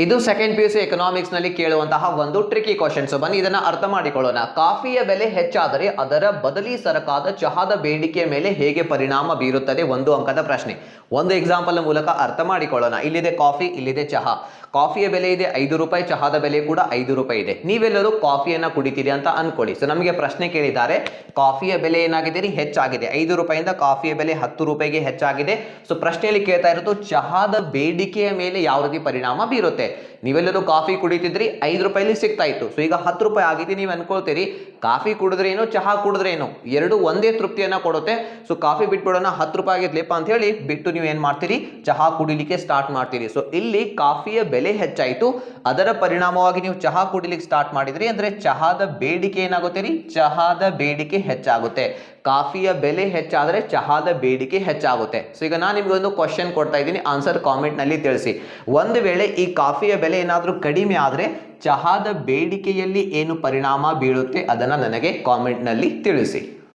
ಇದು second PUC economics ನಲ್ಲಿ ಕೇಳುವಂತಹ ಒಂದು ಟ್ರಿಕಿ ಕ್ವಶನ್. ಸೊ ಬನ್ನಿ ಇದನ್ನ ಅರ್ಥ ಮಾಡಿಕೊಳ್ಳೋಣ. ಕಾಫಿಯ ಬೆಲೆ ಹೆಚ್ಚಾದರೆ ಅದರ ಬದಲಿ ಸರಕಾದ ಚಹಾದ ಬೇಡಿಕೆಯ ಮೇಲೆ ಹೇಗೆ ಪರಿಣಾಮ ಬೀರುತ್ತದೆ? ಒಂದು ಅಂಕದ ಪ್ರಶ್ನೆ. ಒಂದು ಎಕ್ಸಾಂಪಲ್ ಮೂಲಕ ಅರ್ಥ ಮಾಡಿಕೊಳ್ಳೋಣ. ಇಲ್ಲಿದೆ ಕಾಫಿ, ಇಲ್ಲಿದೆ ಚಹಾ. ಕಾಫಿಯ ಬೆಲೆ ಇದೆ 5 ರೂಪಾಯಿ, ಚಹಾದ ಬೆಲೆ ಕೂಡ 5 ರೂಪಾಯಿ ಇದೆ. ನೀವೆಲ್ಲರೂ ಕಾಫಿಯನ್ನ ಕುಡಿತೀರಿ ಅಂತ ಅನ್ಕೊಳ್ಳಿ. ಸೊ ನಮಗೆ ಪ್ರಶ್ನೆ ಕೇಳಿದ್ದಾರೆ, ಕಾಫಿಯ ಬೆಲೆ ಏನಾಗಿದೆ? ಹೆಚ್ಚಾಗಿದೆ. 5 ರೂಪಾಯಿಂದ ಕಾಫಿಯ ಬೆಲೆ 10 ರೂಪಾಯಿಗೆ ಹೆಚ್ಚಾಗಿದೆ. ಸೊ ಪ್ರಶ್ನೆಯಲ್ಲಿ ಕೇಳ್ತಾ ಇರೋದು ಚಹಾದ ಬೇಡಿಕೆಯ ಮೇಲೆ ಯಾವ ರೀತಿ ಪರಿಣಾಮ ಬೀರುತ್ತೆ. ನೀವೆಲ್ಲರೂ ಕಾಫಿ ಕುಡಿತಿದ್ರಿ, 5 ರೂಪಾಯಿಲಿ ಸಿಗ್ತಾ ಇತ್ತು. ಸೊ ಈಗ 10 ರೂಪಾಯಿ ಆಗಿದೆ. ನೀವು ಅನ್ಕೊಳ್ತೀರಿ ಕಾಫಿ ಕುಡಿದ್ರೇನು ಚಹಾ ಕುಡಿದ್ರೇನು ಎರಡು ಒಂದೇ ತೃಪ್ತಿಯನ್ನ ಕೊಡುತ್ತೆ, ಸೊ ಕಾಫಿ ಬಿಟ್ಬಿಡೋಣ, 10 ರೂಪಾಯಿ ಆಗಿದ್ಲೇಪ ಅಂತ ಹೇಳಿ ಬಿಟ್ಟು ನೀವು ಏನ್ ಮಾಡ್ತೀರಿ? ಚಹಾ ಕುಡಿಲಿಕ್ಕೆ ಸ್ಟಾರ್ಟ್ ಮಾಡ್ತೀರಿ. ಸೊ ಇಲ್ಲಿ ಕಾಫಿಯ ಬೆಲೆ ಹೆಚ್ಚಾಯಿತು, ಅದರ ಪರಿಣಾಮವಾಗಿ ನೀವು ಚಹಾ ಕುಡಿಲಿಕ್ಕೆ ಸ್ಟಾರ್ಟ್ ಮಾಡಿದ್ರಿ ಅಂದ್ರೆ ಚಹಾದ ಬೇಡಿಕೆ ಏನಾಗುತ್ತೆ ರೀ? ಚಹಾದ ಬೇಡಿಕೆ ಹೆಚ್ಚಾಗುತ್ತೆ. ಕಾಫಿಯ ಬೆಲೆ ಹೆಚ್ಚಾದರೆ ಚಹಾದ ಬೇಡಿಕೆ ಹೆಚ್ಚಾಗುತ್ತೆ. ಸೊ ಈಗ ನಾನು ನಿಮ್ಗೆ ಒಂದು ಕ್ವಶನ್ ಕೊಡ್ತಾ ಇದ್ದೀನಿ, ಆನ್ಸರ್ ಕಾಮೆಂಟ್ ನಲ್ಲಿ ತಿಳಿಸಿ. ಒಂದು ವೇಳೆ ಈ ಕಾಫಿಯ ಬೆಲೆ ಏನಾದರೂ ಕಡಿಮೆ ಆದ್ರೆ ಚಹಾದ ಬೇಡಿಕೆಯಲ್ಲಿ ಏನು ಪರಿಣಾಮ ಬೀಳುತ್ತೆ ಅದನ್ನ ನನಗೆ ಕಾಮೆಂಟ್ ನಲ್ಲಿ ತಿಳಿಸಿ.